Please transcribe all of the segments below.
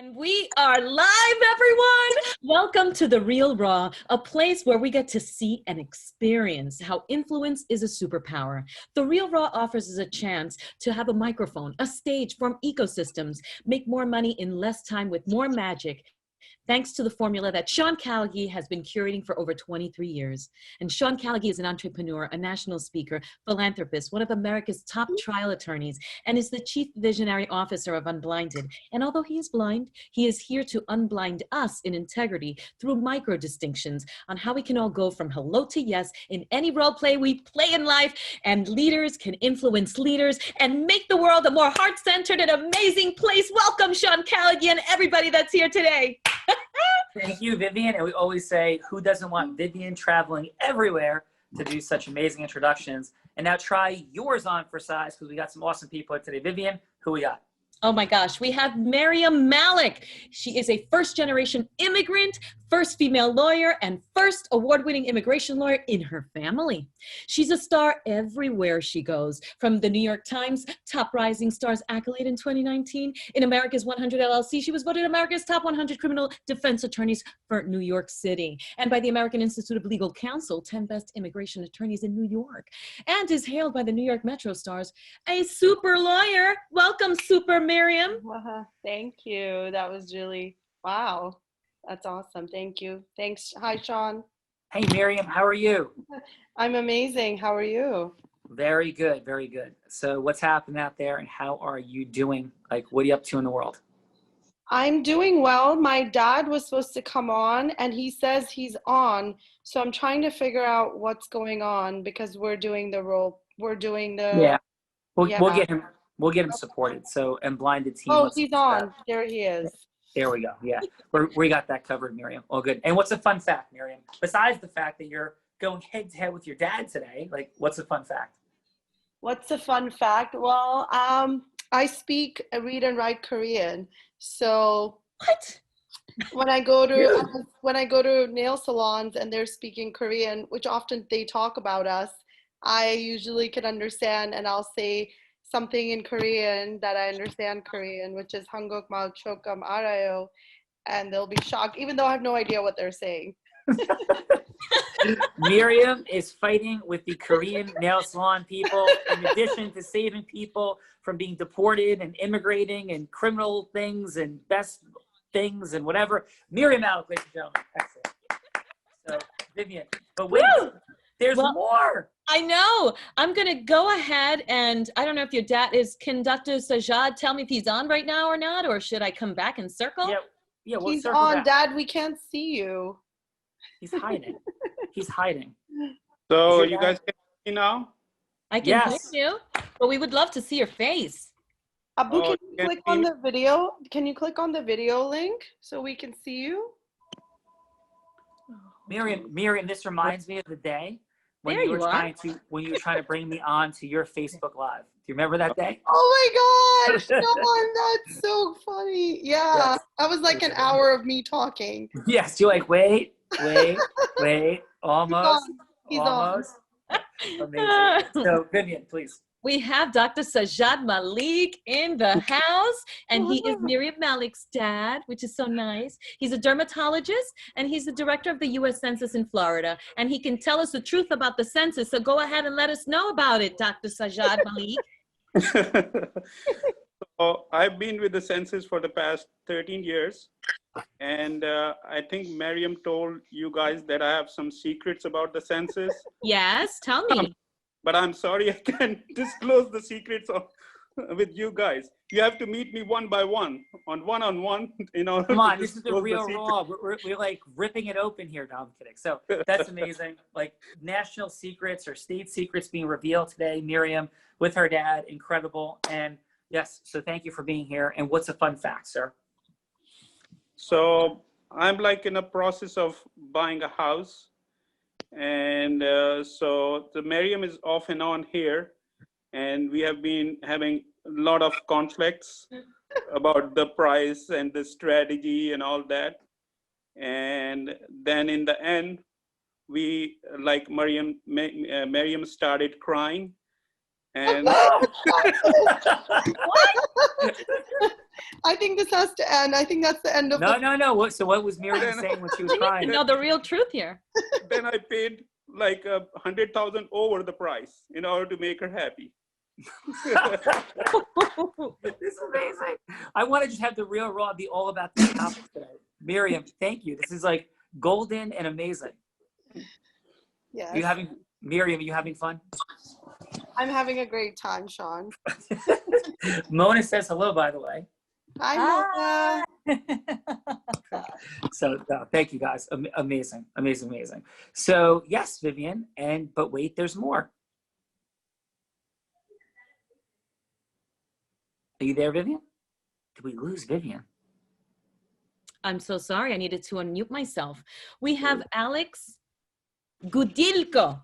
And we are live, everyone! Welcome to The Real Raw, a place where we get to see and experience how influence is a superpower. The Real Raw offers us a chance to have a microphone, a stage, form ecosystems, make more money in less time with more magic, thanks to the formula that Sean Callagy has been curating for over 23 years. And Sean Callagy is an entrepreneur, a national speaker, philanthropist, one of America's top trial attorneys, and is the chief visionary officer of Unblinded. And although he is blind, he is here to unblind us in integrity through micro distinctions on how we can all go from hello to yes in any role play we play in life, and leaders can influence leaders and make the world a more heart-centered and amazing place. Welcome, Sean Callagy, and everybody that's here today. Thank you, Vivian. And we always say, who doesn't want Vivian traveling everywhere to do such amazing introductions? And now try yours on for size, because we got some awesome people today. Vivian, who we got? Oh my gosh, we have Maryam Malik. She is a first-generation immigrant, first female lawyer, and first award-winning immigration lawyer in her family. She's a star everywhere she goes, from the New York Times Top Rising Stars accolade in 2019. In America's 100 LLC, she was voted America's top 100 criminal defense attorneys for New York City, and by the American Institute of Legal Counsel, 10 best immigration attorneys in New York, and is hailed by the New York Metro stars, a super lawyer. Welcome, Super Maryam. Thank you. That was really, wow. That's awesome. Thank you. Thanks. Hi, Sean. Hey, Miriam, how are you? I'm amazing. How are you? Very good, very good. So what's happening out there and how are you doing? Like, what are you up to in the world? I'm doing well. My dad was supposed to come on and he says he's on. So I'm trying to figure out what's going on because we're doing the role. We're doing the. Yeah, we'll get him supported. So, and Blinded team. Oh, he's on. There he is. There we go. Yeah, we got that covered, Miriam. All good. And what's a fun fact, Miriam? Besides the fact that you're going head to head with your dad today, like, what's a fun fact? What's a fun fact? Well, I speak, read, and write Korean. So What? when I go to nail salons and they're speaking Korean, which often they talk about us, I usually can understand, and I'll say something in Korean that I understand Korean, which is 한국말 조금 알아요, and they'll be shocked, even though I have no idea what they're saying. Miriam is fighting with the Korean nail salon people, in addition to saving people from being deported and immigrating and criminal things and best things and whatever. Miriam Malik, ladies and gentlemen. Excellent. So, Vivian, but wait, there's more. I know. I'm going to go ahead and I don't know if your dad is, can Dr. Sajad tell me if he's on right now or not, or should I come back and circle? Yeah, we'll He's circle on, back. Dad, we can't see you. He's hiding. He's hiding. So you guys can see me now? I can hear Yes. you, but we would love to see your face. Abu, Oh, can you can click you- on the video? Can you click on the video link so we can see you? Miriam, this reminds me of the day when There you were you are. when you were trying to bring me on to your Facebook Live. Do you remember that day? Oh my gosh, Sean, that's so funny. Yeah, Yes. that was like an hour of me talking. Yes, you're like, wait, almost. He's on. Amazing. So, Vivian, please. We have Dr. Sajad Malik in the house, and he is Miriam Malik's dad, which is so nice. He's a dermatologist, and he's the director of the U.S. Census in Florida, and he can tell us the truth about the census. So go ahead and let us know about it, Dr. Sajad Malik. So I've been with the census for the past 13 years. And I think Miriam told you guys that I have some secrets about the census. Yes, tell me. But I'm sorry I can't disclose the secrets with you guys. You have to meet me one by one, one-on-one, in order Come on, to this is the disclose real secrets. raw. We're like ripping it open here. No, I'm kidding. So that's amazing. Like national secrets or state secrets being revealed today. Miriam with her dad, incredible. And yes, so thank you for being here. And what's a fun fact, sir? So I'm like in a process of buying a house. And so the Miriam is off and on here. And we have been having a lot of conflicts about the price and the strategy and all that. And then in the end, we, like Miriam started crying. And What? I think this has to end. I think that's the end of No. So what was Miriam saying when she was We need crying? to know the real truth here. Then I paid like 100,000 over the price in order to make her happy. This is amazing. I want to just have the Real Raw be all about this topic today. Miriam, thank you. This is like golden and amazing. Yes. Miriam, are you having fun? I'm having a great time, Sean. Mona says hello, by the way. Hi, Mona. So thank you guys. Amazing. So yes, Vivian, but wait, there's more. Are you there, Vivian? Did we lose Vivian? I'm so sorry. I needed to unmute myself. We have Alex Gudilko,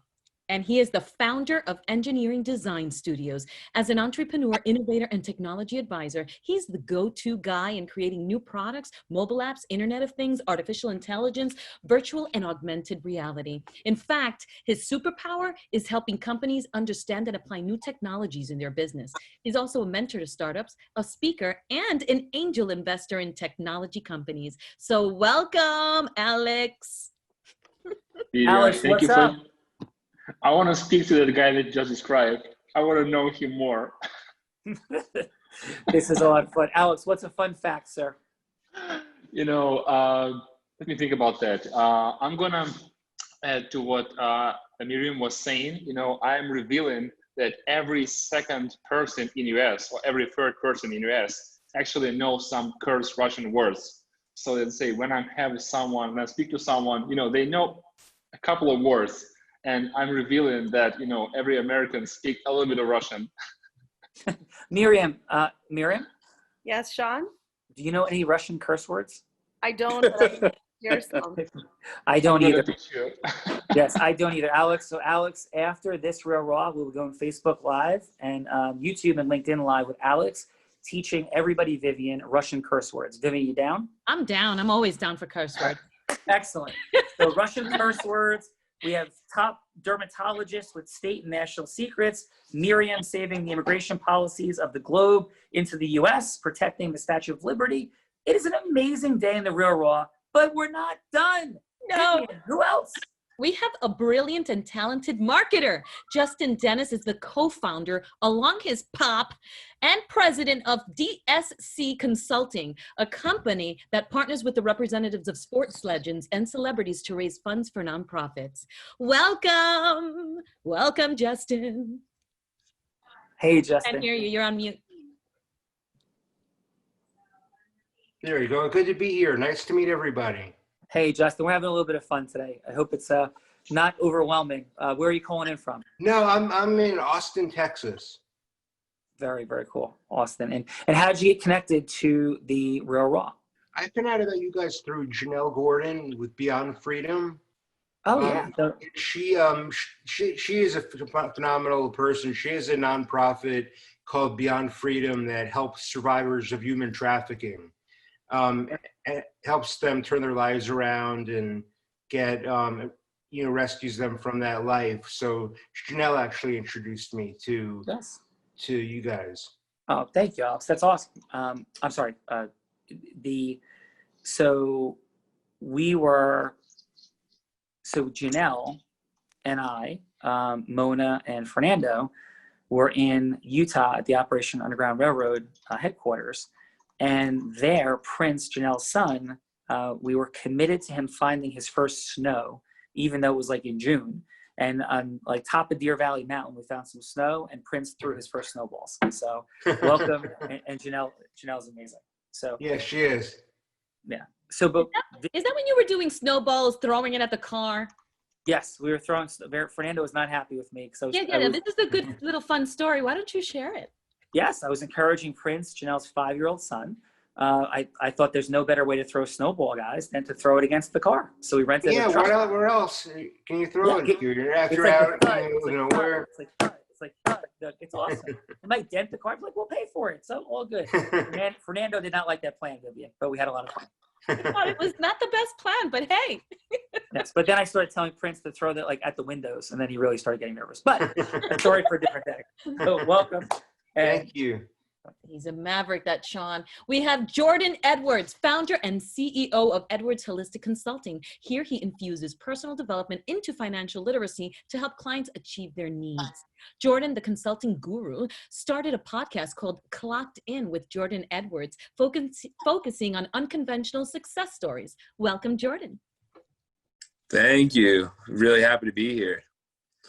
and he is the founder of Engineering Design Studios. As an entrepreneur, innovator, and technology advisor, he's the go-to guy in creating new products, mobile apps, Internet of Things, artificial intelligence, virtual and augmented reality. In fact, his superpower is helping companies understand and apply new technologies in their business. He's also a mentor to startups, a speaker, and an angel investor in technology companies. So welcome, Alex. Alex, thank you what's up? I want to speak to the guy that just described. I want to know him more. This is a lot of fun. Alex, what's a fun fact, sir? Let me think about that. I'm going to add to what Miriam was saying. I'm revealing that every second person in US or every third person in US actually knows some curse Russian words. So let's say when I speak to someone, they know a couple of words. And I'm revealing that, every American speaks a little bit of Russian. Miriam, Yes, Sean? do you know any Russian curse words? I don't, but I hear some. I don't I'm gonna either. teach you. Yes, I don't either, Alex. So Alex, after this Real Raw, we'll go on Facebook Live and YouTube and LinkedIn Live with Alex, teaching everybody, Vivian, Russian curse words. Vivian, you down? I'm down. I'm always down for curse words. Excellent. So Russian curse words. We have top dermatologists with state and national secrets. Miriam saving the immigration policies of the globe into the US, protecting the Statue of Liberty. It is an amazing day in the Real Raw, but we're not done. No. Vivian, who else? We have a brilliant and talented marketer. Justin Dennis is the co-founder, along his pop, and president of DSC Consulting, a company that partners with the representatives of sports legends and celebrities to raise funds for nonprofits. Welcome. Welcome, Justin. Hey, I Justin. can't hear you. You're on mute. There you go. Good to be here. Nice to meet everybody. Hey, Justin. We're having a little bit of fun today. I hope it's not overwhelming. Where are you calling in from? No, I'm in Austin, Texas. Very, very cool. Austin. And how did you get connected to the Real Raw? I found out about you guys through Janelle Gordon with Beyond Freedom. Oh, yeah. She is a phenomenal person. She has a nonprofit called Beyond Freedom that helps survivors of human trafficking. It helps them turn their lives around and get, rescues them from that life. So Janelle actually introduced me to you guys. Oh, thank you, Alex. That's awesome. I'm sorry. So Janelle and I, Mona and Fernando, were in Utah at the Operation Underground Railroad headquarters. And there, Prince, Janelle's son, we were committed to him finding his first snow, even though it was like in June. And on like top of Deer Valley Mountain, we found some snow, and Prince threw his first snowballs. So welcome, and Janelle's amazing. So yeah, she is. Yeah. So, but Is that when you were doing snowballs, throwing it at the car? yes, we were throwing. Fernando was not happy with me because This is a good little fun story. Why don't you share it? Yes, I was encouraging Prince, Janelle's 5-year-old son. I thought there's no better way to throw a snowball, guys, than to throw it against the car. So we rented a truck. Where else can you throw it? You're after where? It's awesome. It might dent the car. I'm like, we'll pay for it. So all good. Fernando did not like that plan, Vivian, but we had a lot of fun. I thought it was not the best plan, but hey. Yes, but then I started telling Prince to throw that like at the windows, and then he really started getting nervous. But a story for a different day. So welcome. Thank you. He's a maverick, that Sean. We have Jordan Edwards, founder and CEO of Edwards Holistic Consulting. Here he infuses personal development into financial literacy to help clients achieve their needs. Jordan, the consulting guru, started a podcast called Clocked In with Jordan Edwards, focusing on unconventional success stories. Welcome, Jordan. Thank you. Really happy to be here.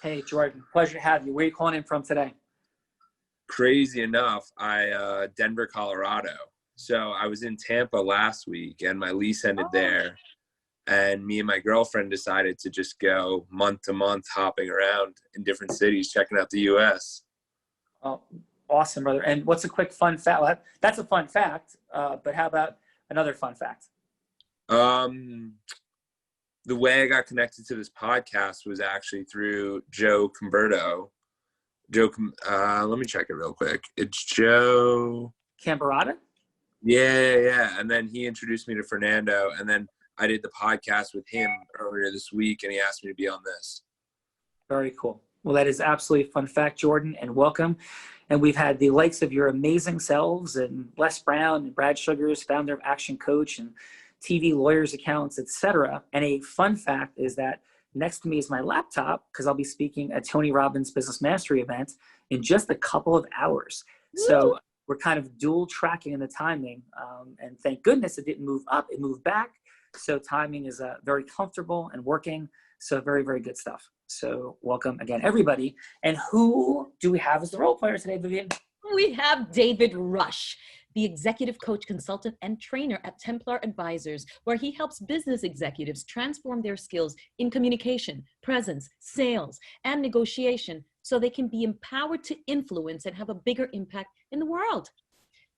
Hey, Jordan, pleasure to have you. Where are you calling in from today? Crazy enough, Denver, Colorado. So I was in Tampa last week and my lease ended there. And me and my girlfriend decided to just go month to month, hopping around in different cities, checking out the US. Oh, awesome, brother. And what's a quick fun fact? Well, that's a fun fact, but how about another fun fact? The way I got connected to this podcast was actually through Joe Converto. Let me check it real quick. It's Joe Camberata? Yeah. And then he introduced me to Fernando, and then I did the podcast with him earlier this week, and he asked me to be on this. Very cool. Well, that is absolutely a fun fact, Jordan, and welcome. And we've had the likes of your amazing selves and Les Brown and Brad Sugars, founder of Action Coach and TV lawyers accounts, etc. And a fun fact is that next to me is my laptop, because I'll be speaking at Tony Robbins' Business Mastery event in just a couple of hours. So we're kind of dual tracking in the timing. And thank goodness it didn't move up, it moved back. So timing is very comfortable and working. So very, very good stuff. So welcome again, everybody. And who do we have as the role player today, Vivian? We have David Rush, the executive coach, consultant, and trainer at Templar Advisors, where he helps business executives transform their skills in communication, presence, sales, and negotiation so they can be empowered to influence and have a bigger impact in the world.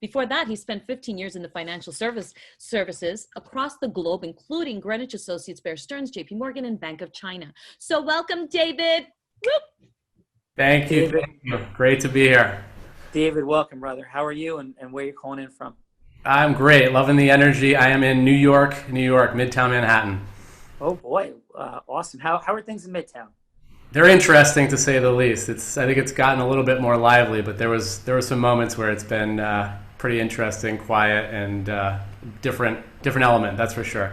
Before that, he spent 15 years in the financial services across the globe, including Greenwich Associates, Bear Stearns, JP Morgan, and Bank of China. So welcome, David. Whoop. Thank you. David. Thank you. Great to be here. David, welcome, brother. How are you and where are you calling in from? I'm great. Loving the energy. I am in New York, Midtown Manhattan. Oh, boy. Awesome. How are things in Midtown? They're interesting, to say the least. I think it's gotten a little bit more lively, but there were some moments where it's been pretty interesting, quiet, and different element, that's for sure.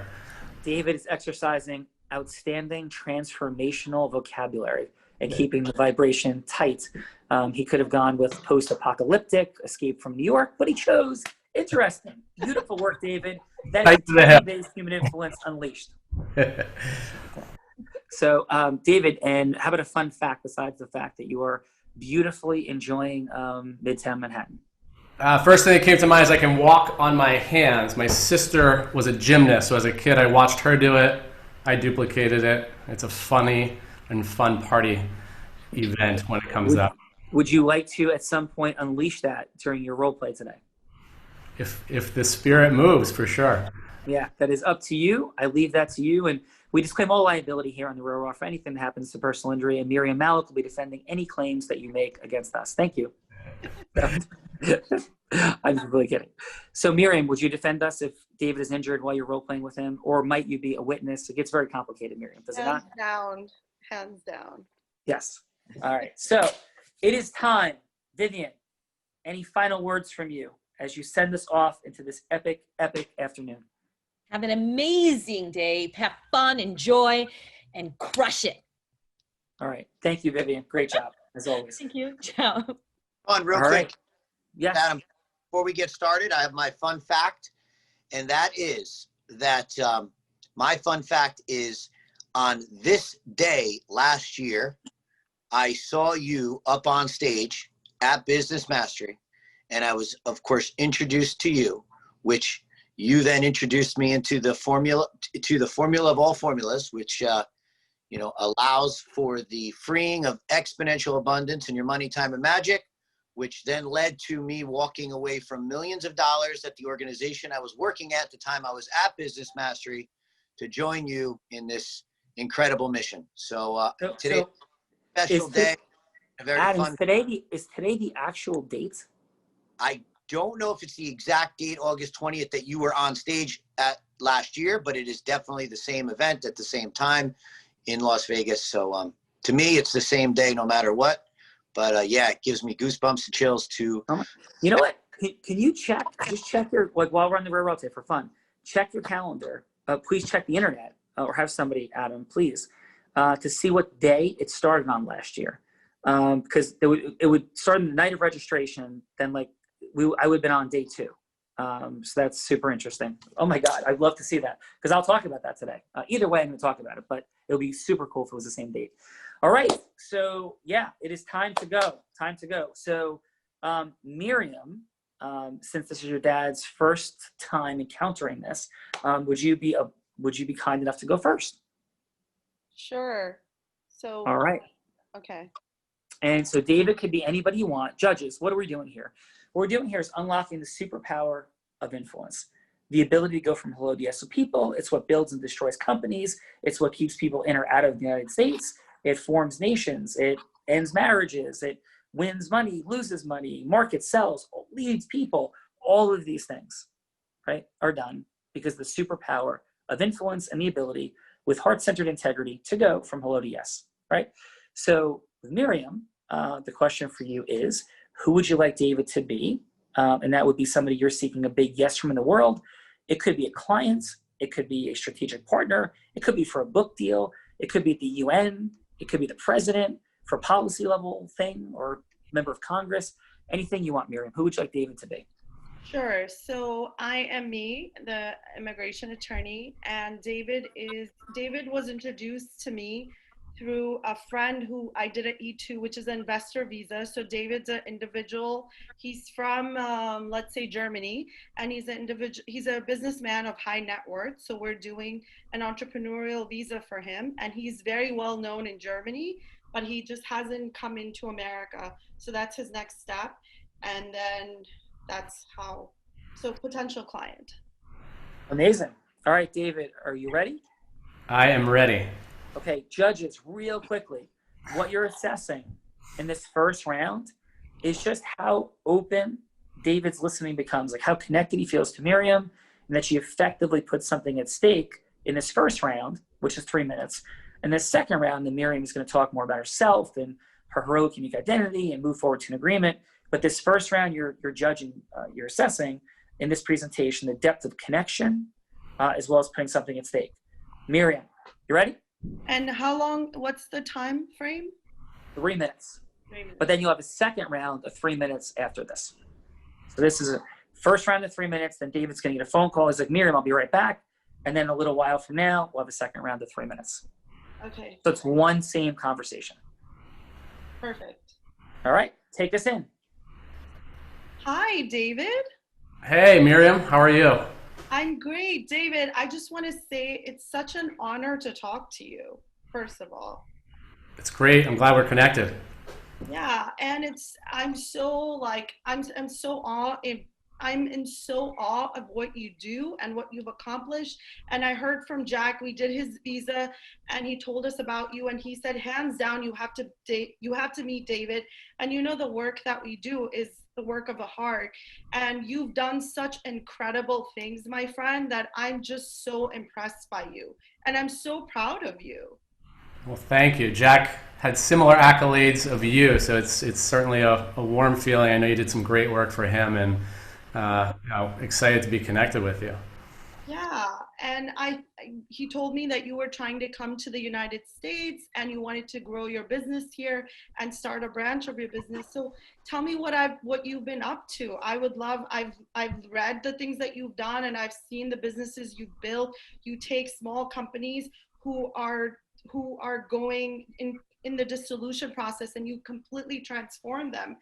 David is exercising outstanding transformational vocabulary and keeping the vibration tight. He could have gone with post-apocalyptic, escape from New York, but he chose interesting. Beautiful work, David. That is time-based human influence unleashed. So, David, and how about a fun fact besides the fact that you are beautifully enjoying Midtown Manhattan? First thing that came to mind is I can walk on my hands. My sister was a gymnast, so as a kid I watched her do it. I duplicated it. It's a funny and fun party event when it comes up. Would you like to, at some point, unleash that during your role play today? If the spirit moves, for sure. Yeah, that is up to you. I leave that to you. And we disclaim all liability here on the Real Raw for anything that happens to personal injury. And Miriam Malik will be defending any claims that you make against us. Thank you. I'm really kidding. So Miriam, would you defend us if David is injured while you're role playing with him? Or might you be a witness? It gets very complicated, Miriam, does it not? Hands down. Yes. All right. So it is time. Vivian, any final words from you as you send us off into this epic, epic afternoon? Have an amazing day. Have fun, enjoy, and crush it. All right. Thank you, Vivian. Great job, as always. Thank you. Ciao. On real All quick, right. Yes. Adam, before we get started, I have my fun fact, and that is that my fun fact is on this day last year, I saw you up on stage at Business Mastery, and I was, of course, introduced to you, which you then introduced me into the formula of all formulas, which allows for the freeing of exponential abundance in your money, time, and magic, which then led to me walking away from millions of dollars at the organization I was working at the time I was at Business Mastery to join you in this incredible mission. So today, special day, a very Adam, fun. Is today the actual date? I don't know if it's the exact date, August 20th, that you were on stage at last year, but it is definitely the same event at the same time in Las Vegas. So to me, it's the same day no matter what. But yeah, it gives me goosebumps and chills to. You know what? can you just check your, like while we're on the Real Raw today for fun, check your calendar. Please check the internet or have somebody, Adam, please, to see what day it started on last year. Because it would start on the night of registration, then like I would have been on day 2. So that's super interesting. Oh my God, I'd love to see that because I'll talk about that today. Either way, I'm going to talk about it, but it would be super cool if it was the same date. All right, so yeah, it is time to go. So Miriam, since this is your dad's first time encountering this, would you be kind enough to go first? Sure. So. All right. Okay. And so David could be anybody you want. Judges, what are we doing here? What we're doing here is unlocking the superpower of influence, the ability to go from hello to yes to people. It's what builds and destroys companies. It's what keeps people in or out of the United States. It forms nations. It ends marriages. It wins money, loses money, markets, sells, leads people. All of these things, right, are done because the superpower of influence and the ability with heart-centered integrity to go from hello to yes, right? So with Miriam, the question for you is, who would you like David to be? And that would be somebody you're seeking a big yes from in the world. It could be a client. It could be a strategic partner. It could be for a book deal. It could be at the UN. It could be the president for a policy level thing or member of Congress. Anything you want, Miriam. Who would you like David to be? Sure. So I am the immigration attorney, and David was introduced to me through a friend who I did at E2, which is an investor visa. So David's an individual. He's from, let's say, Germany, and he's a businessman of high net worth. So we're doing an entrepreneurial visa for him, and he's very well known in Germany, but he just hasn't come into America. So that's his next step. And then that's how, so potential client. Amazing. All right, David, are you ready? I am ready. Okay, judges, real quickly, what you're assessing in this first round is just how open David's listening becomes, like how connected he feels to Miriam, and that she effectively puts something at stake in this first round, which is 3 minutes. And this second round, then Miriam is going to talk more about herself and her heroic, unique identity and move forward to an agreement. But this first round, you're judging, you're assessing in this presentation the depth of connection, as well as putting something at stake. Miriam, you ready? And how long, what's the time frame? 3 minutes. 3 minutes. But then you'll have a second round of 3 minutes after this. So this is a first round of 3 minutes. Then David's going to get a phone call. He's like, Miriam, I'll be right back. And then a little while from now, we'll have a second round of 3 minutes. Okay. So it's one same conversation. Perfect. All right, take us in. Hi, David. Hey, Miriam, how are you? I'm great, David. I just want to say it's such an honor to talk to you, first of all. It's great. I'm glad we're connected. Yeah, and I'm so in so awe of what you do and what you've accomplished. And I heard from Jack, we did his visa, and he told us about you, and he said, hands down, you have to meet David. And you know, the work that we do is the work of the heart. And you've done such incredible things, my friend, that I'm just so impressed by you. And I'm so proud of you. Well, thank you. Jack had similar accolades of you, so it's certainly a warm feeling. I know you did some great work for him, and excited to be connected with you. Yeah, and he told me that you were trying to come to the United States and you wanted to grow your business here and start a branch of your business. So tell me what you've been up to. I would love. I've read the things that you've done, and I've seen the businesses you've built. You take small companies who are going in the dissolution process, and you completely transform them.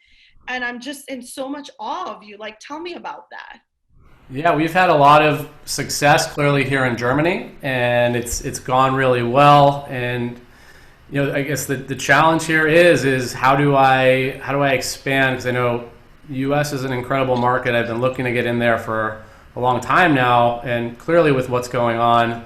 And I'm just in so much awe of you. Like, tell me about that. Yeah, we've had a lot of success clearly here in Germany, and it's gone really well. And you know, I guess the challenge here is how do I expand? Because I know U.S. is an incredible market. I've been looking to get in there for a long time now, and clearly with what's going on,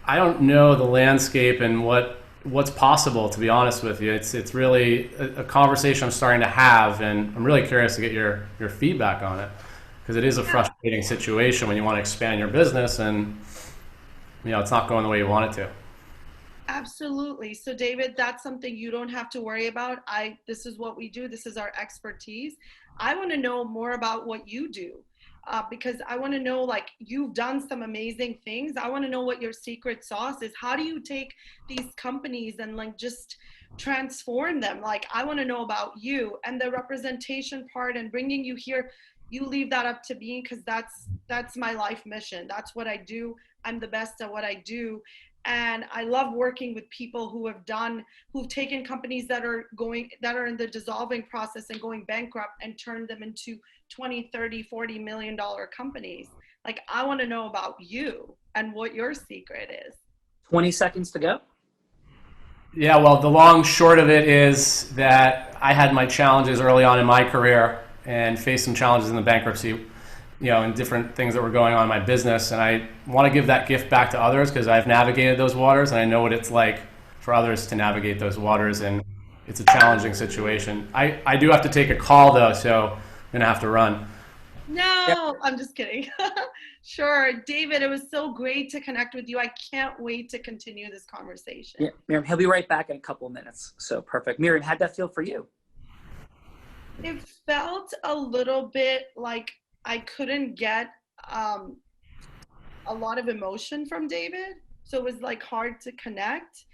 I don't know the landscape and what's possible, to be honest with you. It's really a conversation I'm starting to have, and I'm really curious to get your feedback on it, because it is a frustrating situation when you want to expand your business and you know it's not going the way you want it to. Absolutely. So David, that's something you don't have to worry about. This is what we do. This is our expertise. I want to know more about what you do. Because I want to know, like, you've done some amazing things. I want to know what your secret sauce is. How do you take these companies and like just transform them? Like, I want to know about you and the representation part and bringing you here. You leave that up to me, because that's my life mission. That's what I do. I'm the best at what I do. And I love working with people who've taken companies that are in the dissolving process and going bankrupt and turned them into 20, 30, 40 million dollar companies. Like, I want to know about you and what your secret is. 20 seconds to go. Yeah, well, the long short of it is that I had my challenges early on in my career and faced some challenges in the bankruptcy, and different things that were going on in my business. And I want to give that gift back to others, because I've navigated those waters and I know what it's like for others to navigate those waters. And it's a challenging situation. I do have to take a call though, so I'm going to have to run. No, I'm just kidding. Sure. David, it was so great to connect with you. I can't wait to continue this conversation. Yeah, Miriam, he'll be right back in a couple of minutes. So perfect. Miriam, how'd that feel for you? It felt a little bit like I couldn't get a lot of emotion from David. So it was like hard to connect.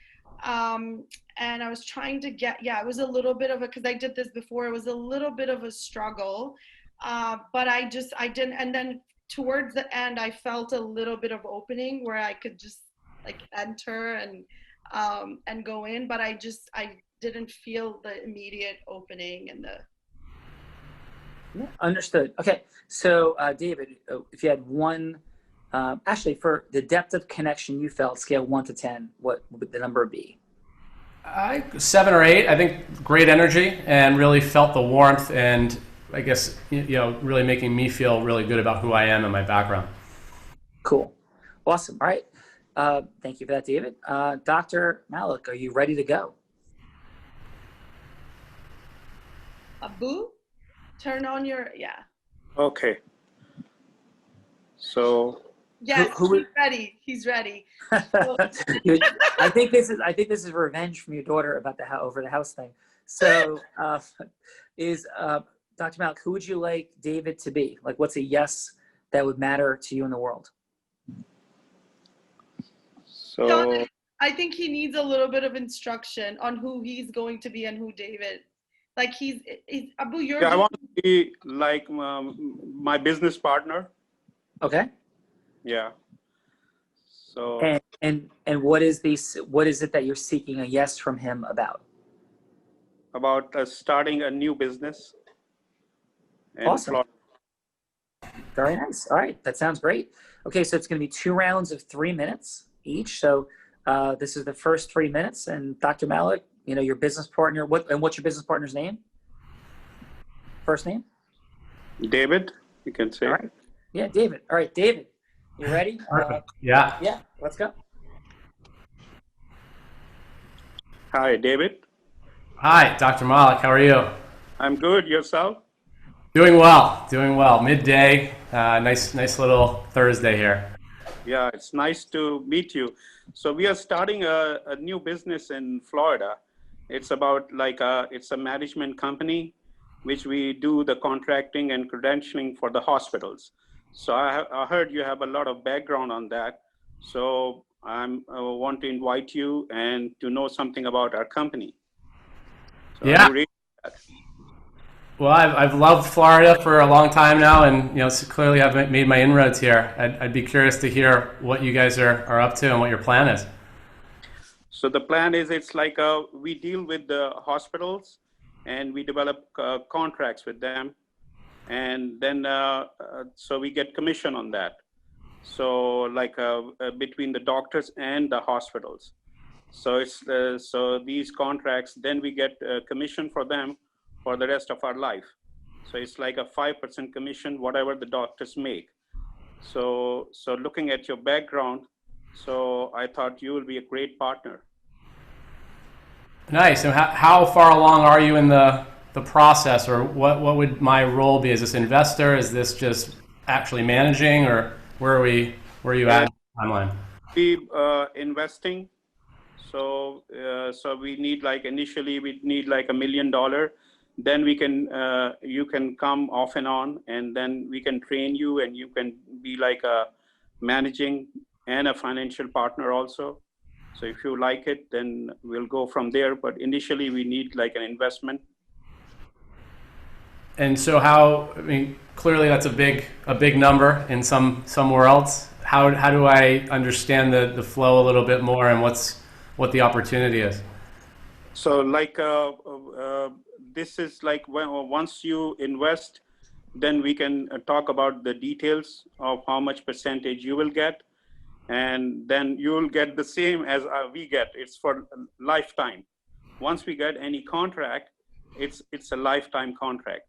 And I was trying to it was a little bit of because I did this before, it was a little bit of a struggle. But I didn't. And then towards the end, I felt a little bit of opening where I could just like enter and go in. But I didn't feel the immediate opening and the. Yeah, understood. Okay, so David, if you had one, actually for the depth of connection you felt, scale 1 to 10, what would the number be? 7 or 8. I think great energy and really felt the warmth, and I guess really making me feel really good about who I am and my background. Cool, awesome. All right, thank you for that, David. Dr. Malik, are you ready to go? Abu? Turn on your, Okay. So. Yes, he's ready. He's ready. So, I think this is revenge from your daughter about over the house thing. So, Dr. Malik, who would you like David to be? Like, what's a yes that would matter to you in the world? So. I think he needs a little bit of instruction on who he's going to be and who David. Like he's Abu, you're. Yeah, I want to be like my business partner. Okay. Yeah. So. And what is it that you're seeking a yes from him about? About starting a new business. Awesome. Florida. Very nice. All right, that sounds great. Okay, so it's going to be 2 rounds of 3 minutes each. So this is the first 3 minutes, and Dr. Malik, your business partner, what's your business partner's name? First name? David, you can say. All right. Yeah, David. All right, David, you ready? Yeah. Yeah, let's go. Hi, David. Hi, Dr. Malik. How are you? I'm good. Yourself? Doing well. Midday. Nice little Thursday here. Yeah, it's nice to meet you. So we are starting a new business in Florida. It's about it's a management company, which we do the contracting and credentialing for the hospitals. So I heard you have a lot of background on that. So I want to invite you and to know something about our company. So yeah. Well, I've loved Florida for a long time now, and clearly I've made my inroads here. I'd be curious to hear what you guys are up to and what your plan is. So the plan is it's like we deal with the hospitals and we develop contracts with them, and then so we get commission on that. So between the doctors and the hospitals. So it's so these contracts, then we get commission for them for the rest of our life. So it's like a 5% commission, whatever the doctors make. So looking at your background, so I thought you will be a great partner. Nice. And how far along are you in the process, or what would my role be? Is this investor? Is this just actually managing, or where are you at in the timeline? Be investing, So so we need like initially we need like $1 million. Then we can you can come off and on, and then we can train you, and you can be like a managing and a financial partner also. So if you like it, then we'll go from there. But initially we need like an investment. And so how, I mean, clearly that's a big number in somewhere else. How do I understand the flow a little bit more, and what the opportunity is? So like this is like once you invest, then we can talk about the details of how much percentage you will get. And then you will get the same as we get. It's for lifetime. Once we get any contract, it's a lifetime contract.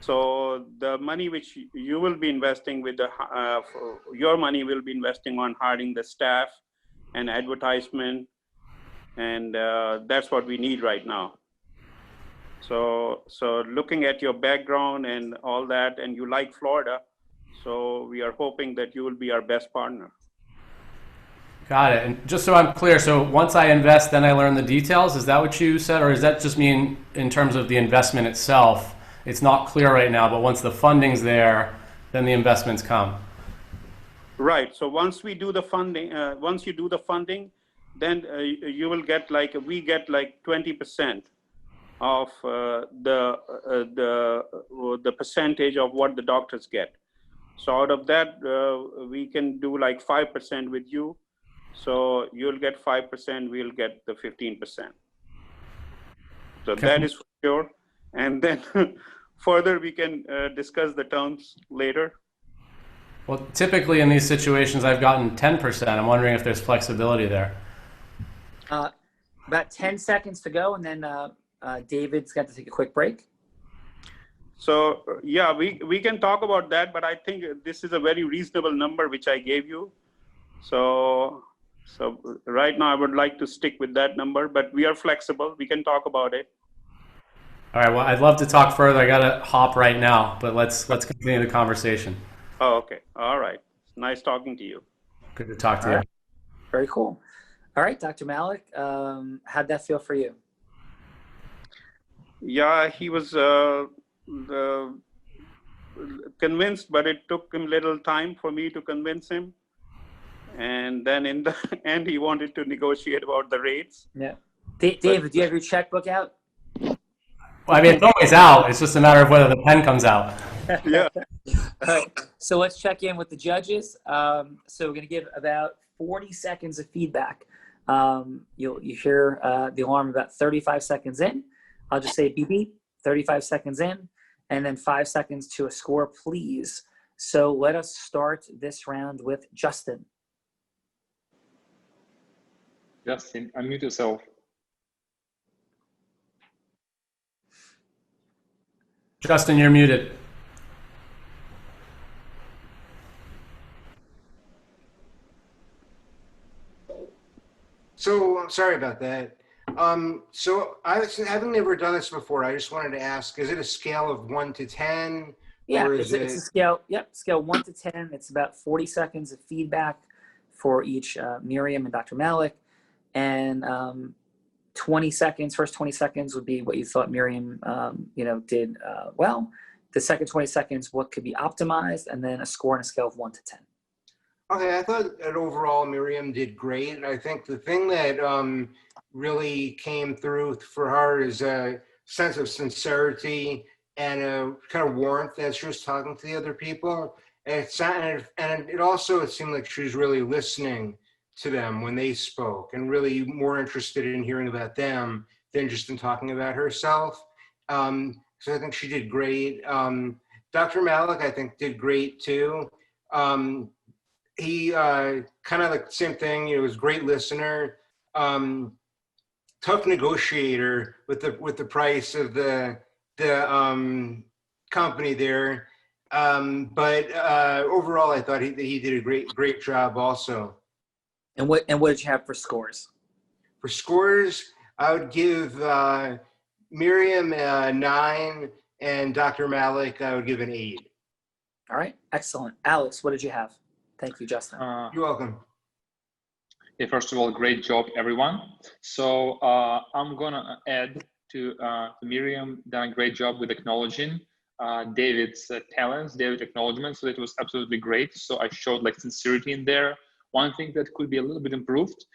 So the money which you will be investing with your money will be investing on hiring the staff and advertisement, and that's what we need right now. So looking at your background and all that, and you like Florida, so we are hoping that you will be our best partner. Got it. And just so I'm clear, so once I invest, then I learn the details. Is that what you said, or does that just mean in terms of the investment itself? It's not clear right now, but once the funding's there, then the investments come. Right. So once we do the funding, once you do the funding, then you will get like we get like 20% of the percentage of what the doctors get. So out of that, we can do like 5% with you. So you'll get 5%, we'll get the 15%. So Okay. that is for sure. And then further, we can discuss the terms later. Well, typically in these situations, I've gotten 10%. I'm wondering if there's flexibility there. About 10 seconds to go, and then David's got to take a quick break. So yeah, we can talk about that, but I think this is a very reasonable number which I gave you. So right now I would like to stick with that number, but we are flexible. We can talk about it. All right. Well, I'd love to talk further. I got to hop right now, but let's continue the conversation. Oh, okay. All right. Nice talking to you. Good to talk to All you. right. Very cool. All right, Dr. Malik, how'd that feel for you? Yeah, he was convinced, but it took him little time for me to convince him. And then in the end, he wanted to negotiate about the rates. Yeah. David, do you have your checkbook out? Well, I mean, it's always out. It's just a matter of whether the pen comes out. Yeah. All right. So let's check in with the judges. So we're going to give about 40 seconds of feedback. You hear the alarm about 35 seconds in. I'll just say beep beep, 35 seconds in, and then 5 seconds to a score, please. So let us start this round with Justin. Justin, unmute yourself. Justin, you're muted. So I'm sorry about that. So having never done this before, I just wanted to ask, is it a scale of 1 to 10? Yeah, or it's a scale. Yep, scale 1 to 10. It's about 40 seconds of feedback for each Miriam and Dr. Malik, and 20 seconds. First 20 seconds would be what you thought Miriam, did well. The second 20 seconds, what could be optimized, and then a score on a scale of 1 to 10. Okay, I thought that overall Miriam did great. I think the thing that really came through for her is a sense of sincerity and a kind of warmth as she was talking to the other people. And it also seemed like she was really listening to them when they spoke and really more interested in hearing about them than just in talking about herself. So I think she did great. Dr. Malik, I think, did great too. He kind of like the same thing. He was a great listener, tough negotiator with the price of the company there. But overall, I thought he did a great job also. And what did you have for scores? For scores, I would give Miriam a 9, and Dr. Malik, I would give an 8. All right, excellent. Alex, what did you have? Thank you, Justin. You're welcome. First of all, great job, everyone. So I'm gonna add to Miriam done a great job with acknowledging David's talents, David's acknowledgement. So that was absolutely great. So I showed like sincerity in there. One thing that could be a little bit improved,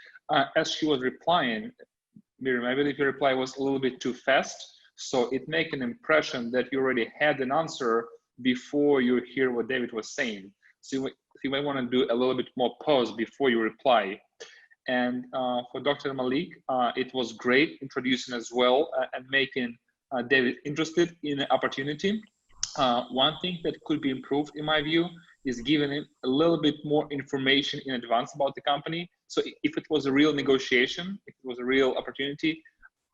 as she was replying, Miriam, I believe your reply was a little bit too fast. So it make an impression that you already had an answer before you hear what David was saying. So you might want to do a little bit more pause before you reply. And for Dr. Malik, it was great introducing as well and making David interested in the opportunity. One thing that could be improved in my view is giving him a little bit more information in advance about the company. So if it was a real negotiation, if it was a real opportunity,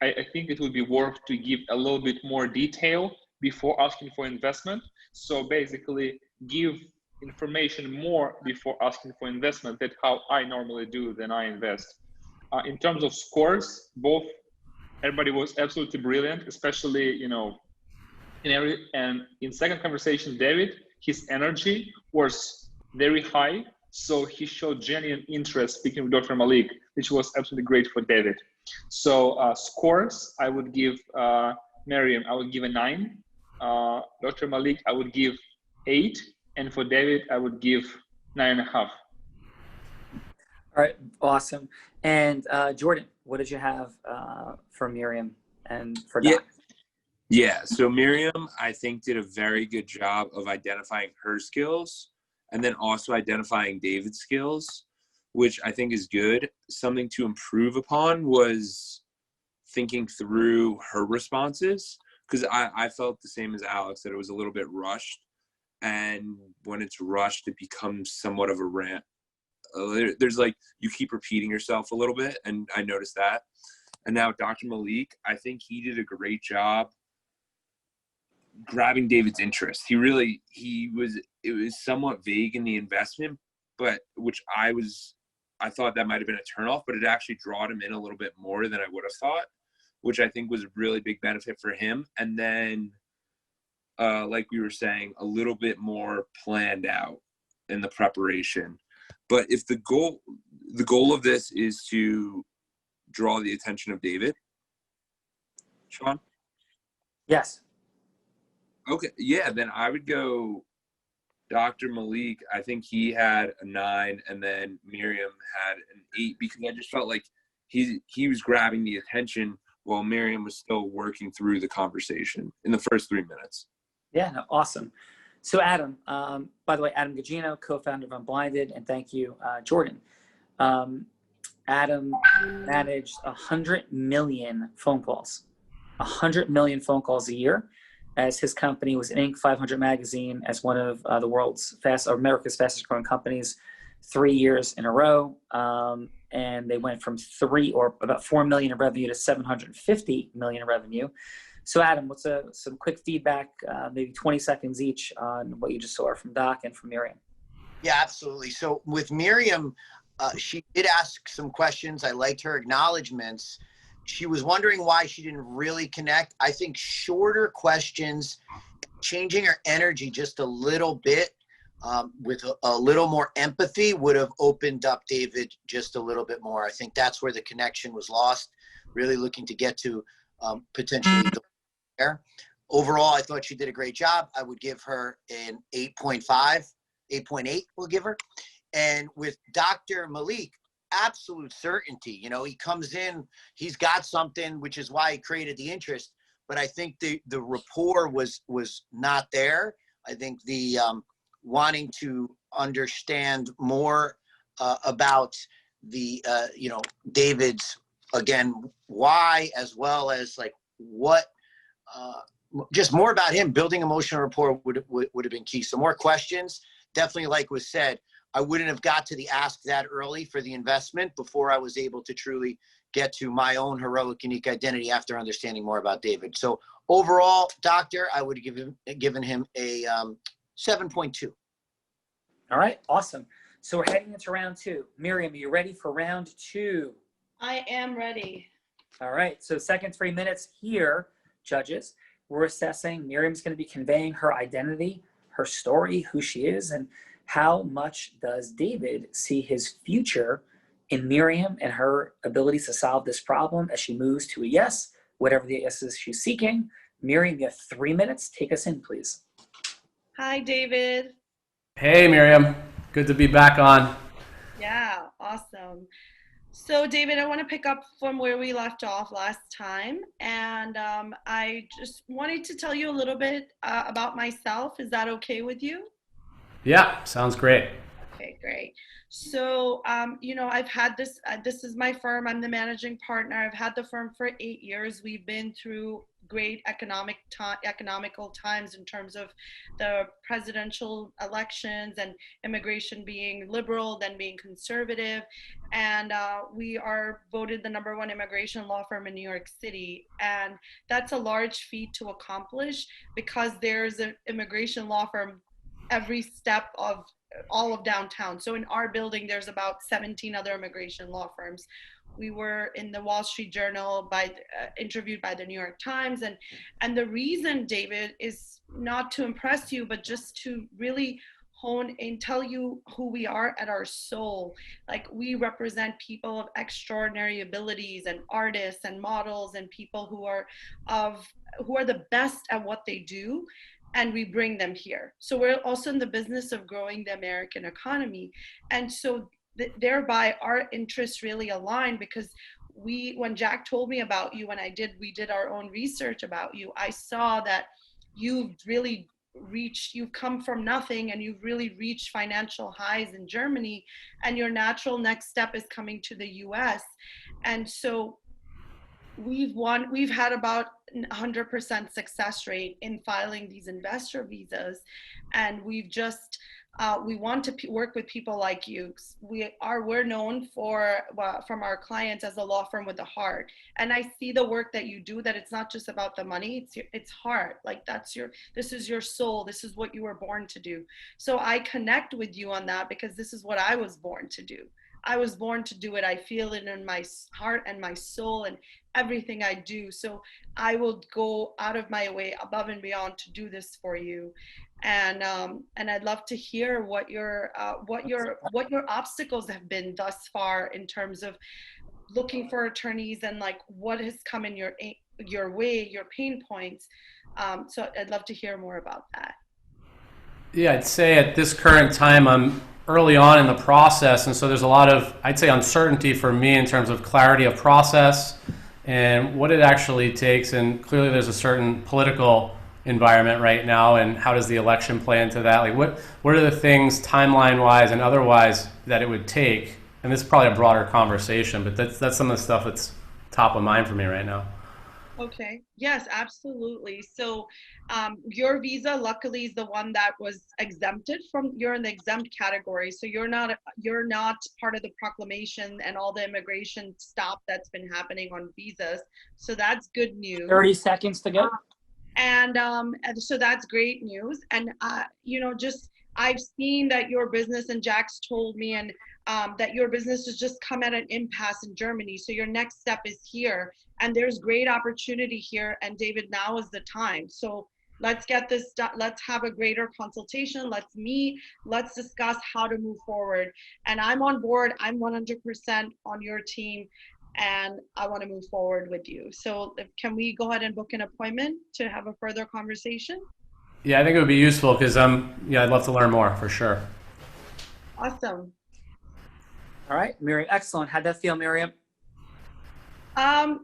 I think it would be worth to give a little bit more detail before asking for investment. So basically give information more before asking for investment. That's how I normally do when I invest. In terms of scores, everybody was absolutely brilliant, especially, you know, and in second conversation, David, his energy was very high. So he showed genuine interest speaking with Dr. Malik, which was absolutely great for David. So scores, I would give Miriam, I would give a 9. Dr. Malik, I would give 8. And for David, I would give 9.5. All right, awesome. And Jordan, what did you have for Miriam and for Doc? Yeah, so Miriam, I think, did a very good job of identifying her skills and then also identifying David's skills, which I think is good. Something to improve upon was thinking through her responses, because I felt the same as Alex, that it was a little bit rushed. And when it's rushed, it becomes somewhat of a rant. There's like, you keep repeating yourself a little bit, and I noticed that. And now Dr. Malik, I think he did a great job grabbing David's interest. It was somewhat vague in the investment, but I thought that might have been a turnoff, but it actually drawed him in a little bit more than I would have thought, which I think was a really big benefit for him. And then, like we were saying, a little bit more planned out in the preparation. But if the goal of this is to draw the attention of David, Sean? Yes. Okay, yeah, then I would go Dr. Malik. I think he had a 9, and then Miriam had an 8, because I just felt like he was grabbing the attention while Miriam was still working through the conversation in the first 3 minutes. Yeah, no, awesome. So Adam, by the way, Adam Gugino, co-founder of Unblinded, and thank you, Jordan. Adam managed 100 million phone calls, 100 million phone calls a year, as his company was in Inc. 500 magazine as one of the America's fastest growing companies 3 years in a row. And they went from about 4 million in revenue to 750 million in revenue. So Adam, what's some quick feedback, maybe 20 seconds each, on what you just saw from Doc and from Miriam? Yeah, absolutely. So with Miriam, she did ask some questions. I liked her acknowledgments. She was wondering why she didn't really connect. I think shorter questions, changing her energy just a little bit, with a little more empathy, would have opened up David just a little bit more. I think that's where the connection was lost, really looking to get to potentially there. Overall, I thought she did a great job. I would give her an 8.5, 8.8 we'll give her. And with Dr. Malik, absolute certainty. You know, he comes in, he's got something, which is why he created the interest. But I think the rapport was not there. I think the wanting to understand more about the David's, again, why, as well as like what, just more about him. Building emotional rapport would have been key. So more questions, definitely, like was said. I wouldn't have got to the ask that early for the investment before I was able to truly get to my own heroic, unique identity after understanding more about David. So overall, Doctor, I would have given him a 7.2. All right, awesome. So we're heading into round 2. Miriam, are you ready for round 2? I am ready. All right, so second 3 minutes here, judges, we're assessing. Miriam's going to be conveying her identity, her story, who she is, and how much does David see his future in Miriam and her abilities to solve this problem as she moves to a yes, whatever the yes is she's seeking. Miriam, you have 3 minutes. Take us in, please. Hi, David. Hey, Miriam. Good to be back on. Yeah, awesome. So, David, I want to pick up from where we left off last time. And I just wanted to tell you a little bit about myself. Is that okay with you? Yeah, sounds great. Okay, great. So, I've had this is my firm. I'm the managing partner. I've had the firm for 8 years. We've been through great economical times in terms of the presidential elections and immigration being liberal, then being conservative. And we are voted the #1 immigration law firm in New York City. And that's a large feat to accomplish because there's an immigration law firm every step of all of downtown. So in our building, there's about 17 other immigration law firms. We were in the Wall Street Journal interviewed by the New York Times. And the reason, David, is not to impress you, but just to really hone and tell you who we are at our soul. Like, we represent people of extraordinary abilities and artists and models and people who are the best at what they do. And we bring them here. So we're also in the business of growing the American economy. And so thereby our interests really align, because when Jack told me about you, we did our own research about you, I saw that you've come from nothing and you've really reached financial highs in Germany, and your natural next step is coming to the US. And so we've had about 100% success rate in filing these investor visas, and we want to work with people like you. We're known from our clients as a law firm with a heart, and I see the work that you do, that it's not just about the money, it's heart. Like, this is your soul, this is what you were born to do. So I connect with you on that, because this is what I was born to do. I was born to do it. I feel it in my heart and my soul and everything I do. So I will go out of my way, above and beyond, to do this for you. And I'd love to hear what your obstacles have been thus far in terms of looking for attorneys, and like what has come in your way, your pain points. So I'd love to hear more about that. Yeah, I'd say at this current time, I'm early on in the process, and so there's a lot of, I'd say, uncertainty for me in terms of clarity of process and what it actually takes. And clearly there's a certain political environment right now, and how does the election play into that? Like, what are the things timeline-wise and otherwise that it would take? And this is probably a broader conversation, but that's some of the stuff that's top of mind for me right now. Okay. Yes, absolutely. So your visa, luckily, is the one that was exempted from. You're in the exempt category, so you're not part of the proclamation and all the immigration stop that's been happening on visas. So that's good news. 30 seconds to go. And so that's great news. And I've seen that your business, and Jack's told me, and that your business has just come at an impasse in Germany. So your next step is here, and there's great opportunity here. And David, now is the time. So let's get this done. Let's have a greater consultation. Let's meet. Let's discuss how to move forward. And I'm on board. I'm 100% on your team, and I want to move forward with you. So can we go ahead and book an appointment to have a further conversation? Yeah, I think it would be useful, because I'd love to learn more for sure. Awesome. All right, Miriam, excellent. How'd that feel, Miriam?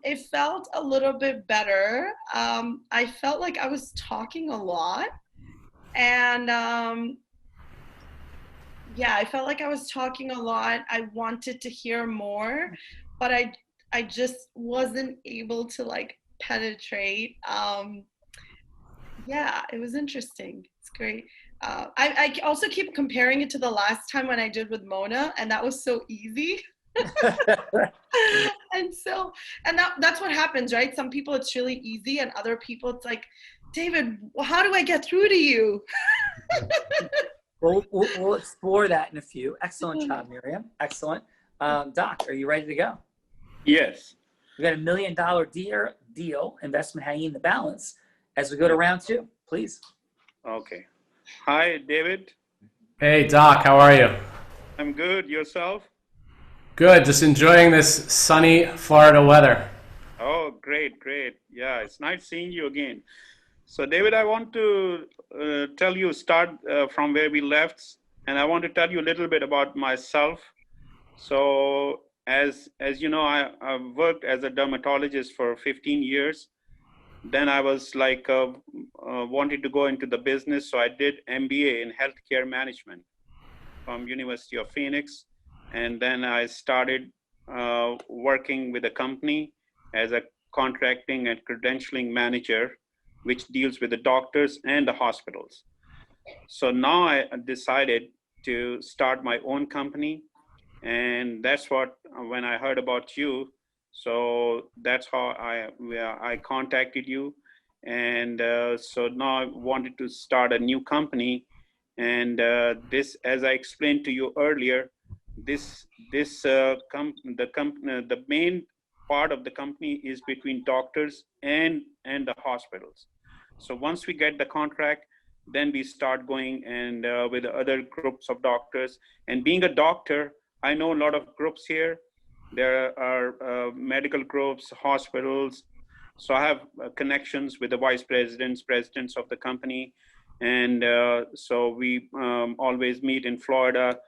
It felt a little bit better. I felt like I was talking a lot, and I felt like I was talking a lot. I wanted to hear more, but I just wasn't able to penetrate. It was interesting. It's great. I also keep comparing it to the last time when I did with Mona, and that was so easy. and that's what happens, right? Some people it's really easy, and other people it's like, David, how do I get through to you? We'll explore that in a few. Excellent job, Miriam. Excellent. Doc, are you ready to go? Yes. We got $1 million deal, investment hanging in the balance as we go to round 2, please. Okay. Hi, David. Hey, Doc, how are you? I'm good. Yourself? Good. Just enjoying this sunny Florida weather. Oh, great, great. Yeah, it's nice seeing you again. So, David, I want to tell you, start from where we left, and I want to tell you a little bit about myself. So, as you know, I've worked as a dermatologist for 15 years. Then I was like wanted to go into the business, so I did MBA in healthcare management from University of Phoenix, and then I started working with a company as a contracting and credentialing manager, which deals with the doctors and the hospitals. So now I decided to start my own company, and that's what when I heard about you, so that's how I contacted you, and so now I wanted to start a new company, and this, as I explained to you earlier, the main part of the company is between doctors and the hospitals. So once we get the contract, then we start going and with other groups of doctors. And being a doctor, I know a lot of groups here. There are medical groups, hospitals. So I have connections with the vice presidents, presidents of the company. And so we always meet in Florida.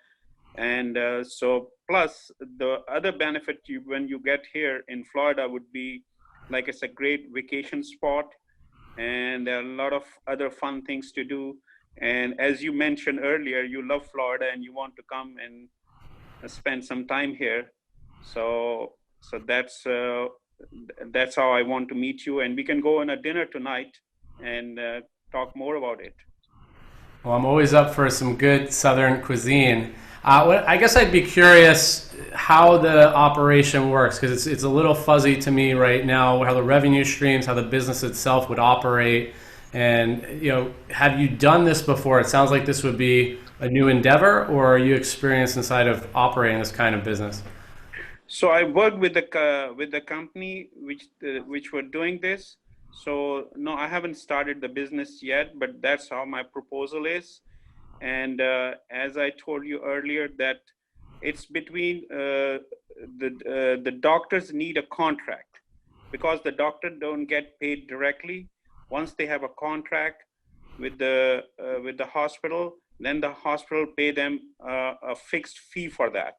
And so plus the other benefit when you get here in Florida would be like it's a great vacation spot. And there are a lot of other fun things to do. And as you mentioned earlier, you love Florida and you want to come and spend some time here. So that's how I want to meet you, and we can go on a dinner tonight and talk more about it. Well, I'm always up for some good Southern cuisine. I guess I'd be curious how the operation works, because it's a little fuzzy to me right now, how the revenue streams, how the business itself would operate. And, have you done this before? It sounds like this would be a new endeavor, or are you experienced inside of operating this kind of business? So I worked with the company which were doing this. So no, I haven't started the business yet, but that's how my proposal is. And as I told you earlier, that it's between the doctors need a contract, because the doctor don't get paid directly. Once they have a contract with the hospital, then the hospital pay them a fixed fee for that.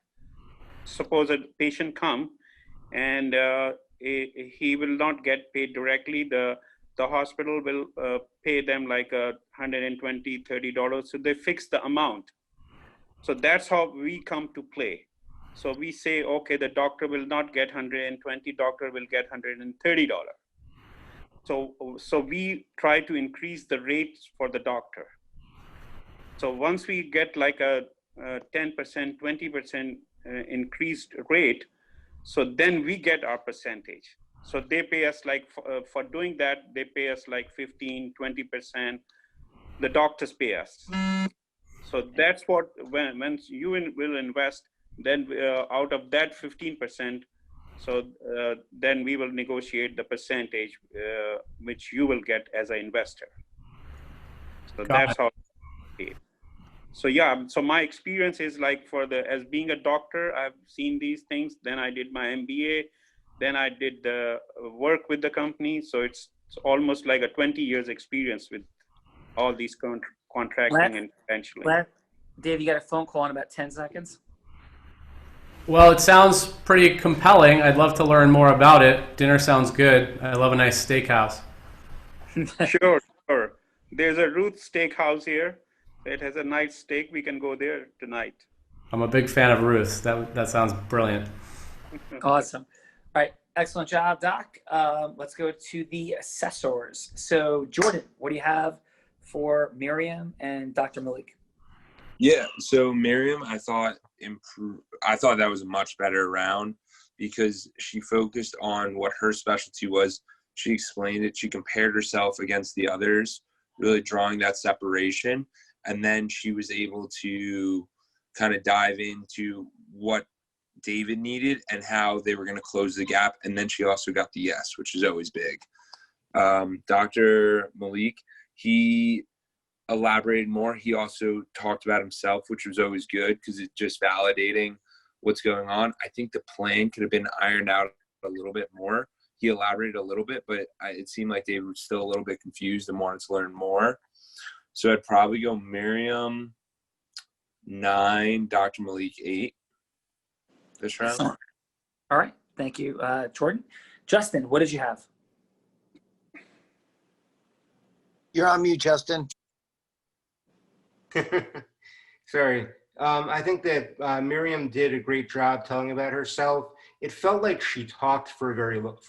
Suppose a patient come and he will not get paid directly. The hospital will pay them like $120, $30. So they fix the amount. So that's how we come to play. So we say, okay, the doctor will not get $120, doctor will get $130. So we try to increase the rates for the doctor. So once we get like a 10%, 20% increased rate, so then we get our percentage. So they pay us like for doing that, they pay us like 15, 20%. The doctors pay us. So that's what when you will invest, then out of that 15%, so then we will negotiate the percentage which you will get as an investor. So that's how. So yeah, so my experience is like as being a doctor, I've seen these things. Then I did my MBA, then I did the work with the company. So it's almost like a 20 years experience with all these contracting and potentially. Dave, you got a phone call in about 10 seconds. Well, it sounds pretty compelling. I'd love to learn more about it. Dinner sounds good. I love a nice steakhouse. Sure. There's a Ruth's Steakhouse here. It has a nice steak. We can go there tonight. I'm a big fan of Ruth's. That sounds brilliant. Awesome. All right. Excellent job, Doc. Let's go to the assessors. So, Jordan, what do you have for Miriam and Dr. Malik? Yeah. So Miriam, I thought that was a much better round, because she focused on what her specialty was. She explained it. She compared herself against the others, really drawing that separation. And then she was able to kind of dive into what David needed and how they were going to close the gap. And then she also got the yes, which is always big. Dr. Malik, he elaborated more. He also talked about himself, which was always good, because it's just validating what's going on. I think the plan could have been ironed out a little bit more. He elaborated a little bit, but it seemed like they were still a little bit confused and wanted to learn more. So I'd probably go Miriam 9, Dr. Malik 8 this round. Excellent. All right. Thank you, Jordan. Justin, what did you have? You're on mute, Justin. Sorry. I think that Miriam did a great job telling about herself. It felt like she talked for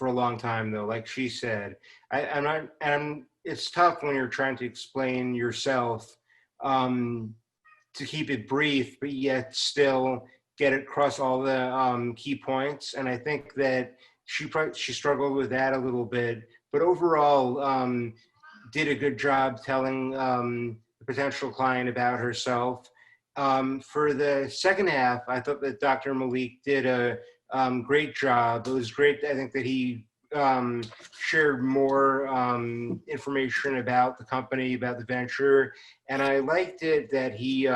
a long time, though. Like she said, it's tough when you're trying to explain yourself to keep it brief, but yet still get across all the key points. And I think that she struggled with that a little bit, but overall did a good job telling the potential client about herself. For the second half, I thought that Dr. Malik did a great job. It was great, I think, that he shared more information about the company, about the venture, and I liked it that he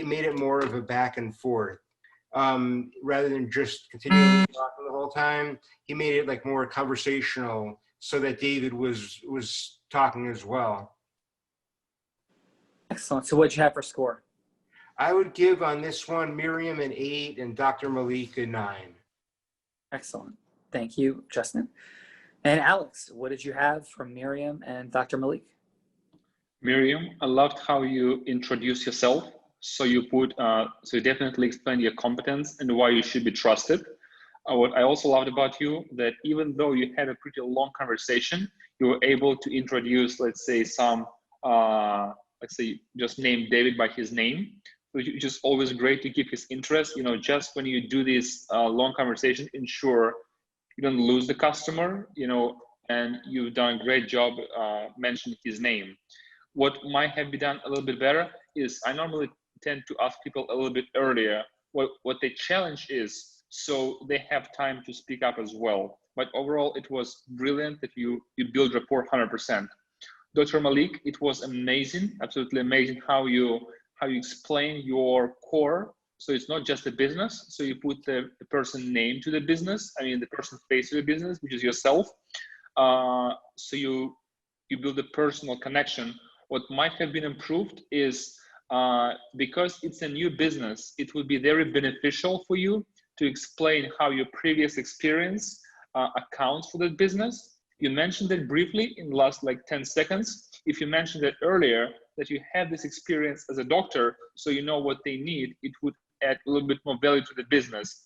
made it more of a back and forth. Rather than just continuing talking the whole time, he made it like more conversational so that David was talking as well. Excellent. So what'd you have for score? I would give on this one Miriam an 8 and Dr. Malik a 9. Excellent. Thank you, Justin. And Alex, what did you have from Miriam and Dr. Malik? Miriam, I loved how you introduced yourself. So you definitely explained your competence and why you should be trusted. What I also loved about you, that even though you had a pretty long conversation, you were able to introduce, let's say, just name David by his name, which is just always great to keep his interest. Just when you do this long conversation, ensure you don't lose the customer, and you've done a great job mentioning his name. What might have been done a little bit better is I normally tend to ask people a little bit earlier what the challenge is, so they have time to speak up as well. But overall, it was brilliant that you build rapport 100%. Dr. Malik, it was amazing, absolutely amazing how you explain your core. So it's not just a business. So you put the person name to the business. The person face to the business, which is yourself. So you build a personal connection. What might have been improved is because it's a new business, it would be very beneficial for you to explain how your previous experience accounts for the business. You mentioned it briefly in the last 10 seconds. If you mentioned it earlier, that you have this experience as a doctor, so you know what they need, it would add a little bit more value to the business.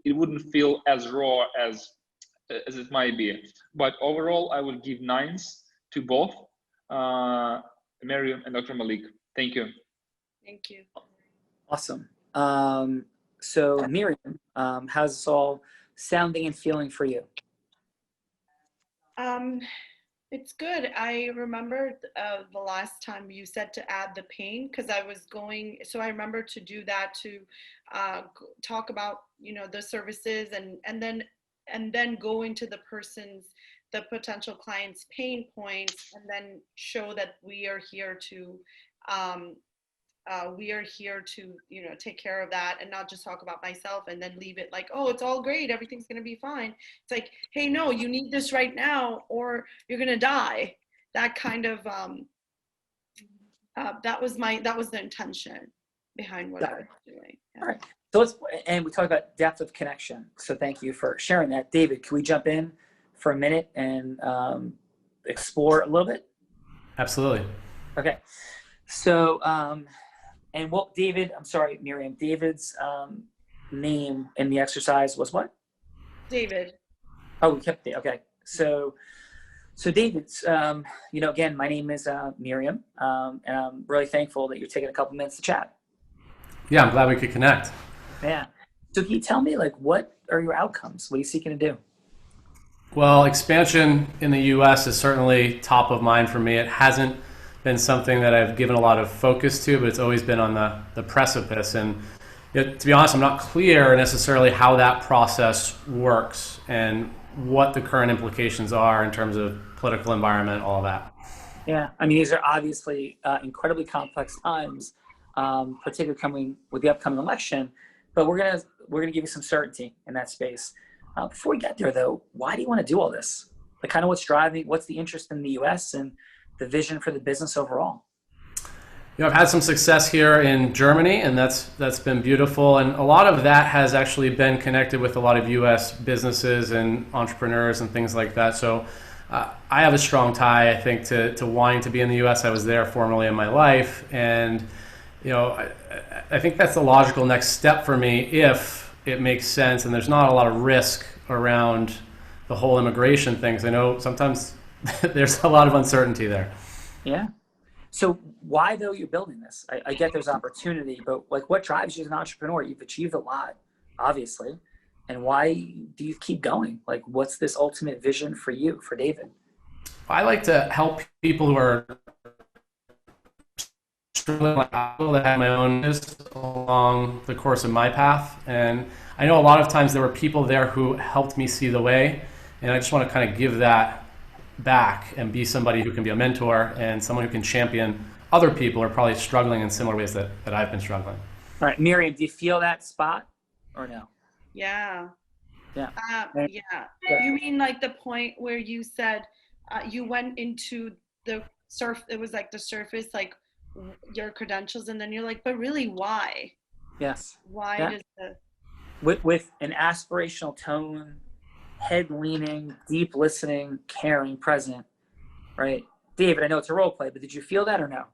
It wouldn't feel as raw as it might be. But overall, I would give 9s to both Miriam and Dr. Malik. Thank you. Thank you. Awesome. So Miriam, how's this all sounding and feeling for you? It's good. I remember the last time you said to add the pain, because so I remember to do that, to talk about the services and then go into the potential client's pain points, and then show that we are here to take care of that, and not just talk about myself and then leave it like, oh, it's all great, everything's going to be fine. It's like, hey, no, you need this right now or you're going to die. That kind of that was the intention behind what I was doing. Yeah. All right. So and we talked about depth of connection. So thank you for sharing that. David, can we jump in for a minute and explore a little bit? Absolutely. Okay. So, Miriam, David's name in the exercise was what? David. Oh, we kept it. Okay. So David's, again, my name is Miriam, and I'm really thankful that you're taking a couple minutes to chat. Yeah, I'm glad we could connect. Yeah. So can you tell me, what are your outcomes? What are you seeking to do? Well, expansion in the U.S. is certainly top of mind for me. It hasn't been something that I've given a lot of focus to, but it's always been on the precipice. And to be honest, I'm not clear necessarily how that process works and what the current implications are in terms of political environment, all of that. Yeah, these are obviously incredibly complex times, particularly coming with the upcoming election. But we're going to we're going to give you some certainty in that space. Before we get there, though, why do you want to do all this? Like, kind of what's the interest in the U.S. and the vision for the business overall? I've had some success here in Germany, and that's been beautiful. And a lot of that has actually been connected with a lot of U.S. businesses and entrepreneurs and things like that. So I have a strong tie, I think, to wanting to be in the U.S. I was there formerly in my life, and I think that's the logical next step for me if it makes sense and there's not a lot of risk around the whole immigration things. I know sometimes there's a lot of uncertainty there. Yeah. So why, though, you're building this? I get there's opportunity, but like, what drives you as an entrepreneur? You've achieved a lot, obviously. And why do you keep going? Like, what's this ultimate vision for you, for David? I like to help people who are struggling like I will, that have my own business along the course of my path. And I know a lot of times there were people there who helped me see the way. And I just want to kind of give that back and be somebody who can be a mentor and someone who can champion other people who are probably struggling in similar ways that I've been struggling. All right, Miriam, do you feel that spot or no? Yeah. Yeah. Yeah. You mean like the point where you said you went into the it was like the surface, like your credentials, and then you're like, but really, why? Yes. Why Yeah. does the with an aspirational tone, head leaning, deep listening, caring, present, right? David, I know it's a role play, but did you feel that or no?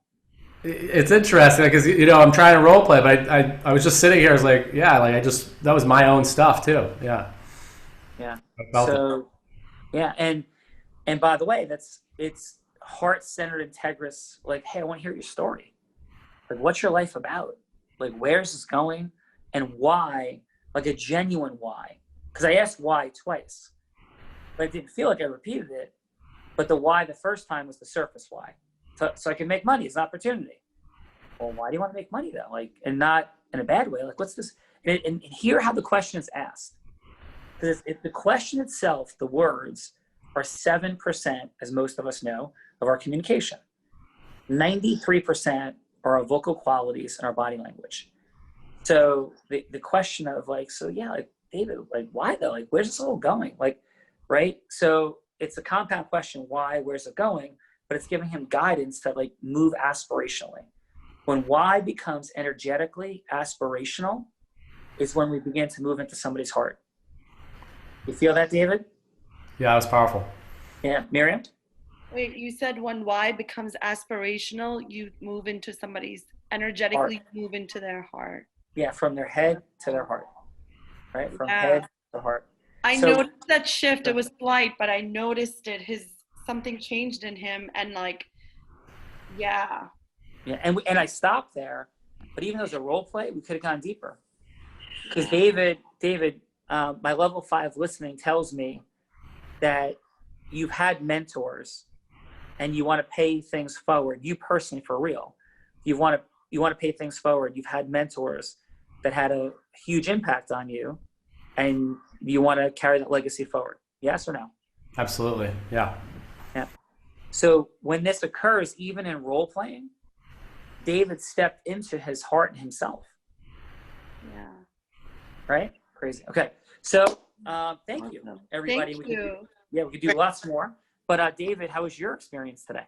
It's interesting because I'm trying to role play, but I was just sitting here. I was like, yeah, like that was my own stuff too. Yeah. Yeah. So, yeah, and by the way, it's heart-centered, integrous. Like, hey, I want to hear your story. Like, what's your life about? Like, where's this going, and why? Like a genuine why. Because I asked why twice, but I didn't feel like I repeated it. But the why the first time was the surface why. So I can make money. It's an opportunity. Well, why do you want to make money though? Like, and not in a bad way. Like, what's this? And hear how the question is asked. Because if the question itself, the words, are 7%, as most of us know, of our communication. 93% are our vocal qualities and our body language. So the question of like, so yeah, like, David, like, why though? Like, where's this all going? Like, right? So it's a compound question, why, where's it going? But it's giving him guidance to like move aspirationally. When why becomes energetically aspirational is when we begin to move into somebody's heart. You feel that, David? Yeah, that was powerful. Yeah. Miriam? Wait, you said when why becomes aspirational, you move into somebody's energetically Heart. Move into their heart. Yeah, from their head to their heart. Right? From Yeah. head to heart. I So- noticed that shift. It was slight, but I noticed it. Something changed in him, and like, yeah. Yeah, and I stopped there, but even though it was a role play, we could have gone deeper. Because David, my level 5 listening tells me that you've had mentors, and you want to pay things forward. You personally, for real, you want to pay things forward. You've had mentors that had a huge impact on you, and you want to carry that legacy forward. Yes or no? Absolutely. Yeah. Yeah. So when this occurs, even in role playing, David stepped into his heart and himself. Yeah. Right? Crazy. Okay. So thank you, Awesome. everybody. Thank we you. could do lots more. But David, how was your experience today?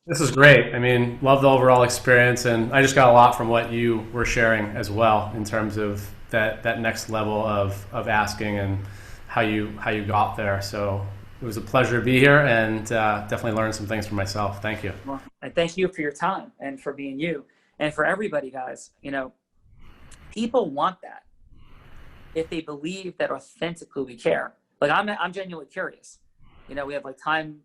This is great. I mean, love the overall experience, and I just got a lot from what you were sharing as well in terms of that next level of asking and how you got there. So it was a pleasure to be here, and definitely learned some things for myself. Thank you. Well, and thank you for your time and for being you. And for everybody, guys, people want that if they believe that authentically we care. Like, I'm genuinely curious. We have like time,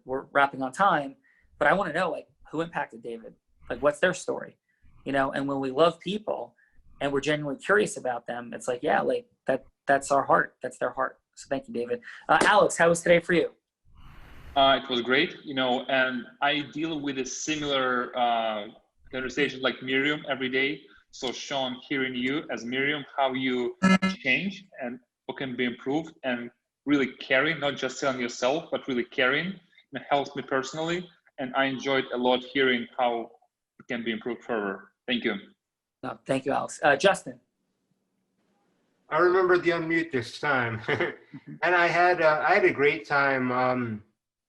we're wrapping on time, but I want to know, like, who impacted David? Like, what's their story? And when we love people and we're genuinely curious about them, it's like, yeah, like that's our heart. That's their heart. So thank you, David. Alex, how was today for you? It was great, and I deal with a similar conversation like Miriam every day. So Sean, hearing you as Miriam, how you change and what can be improved, and really caring, not just selling yourself, but really caring, and helps me personally. And I enjoyed a lot hearing how it can be improved further. Thank you. No, thank you, Alex. Justin. I remember the unmute this time, and I had a great time.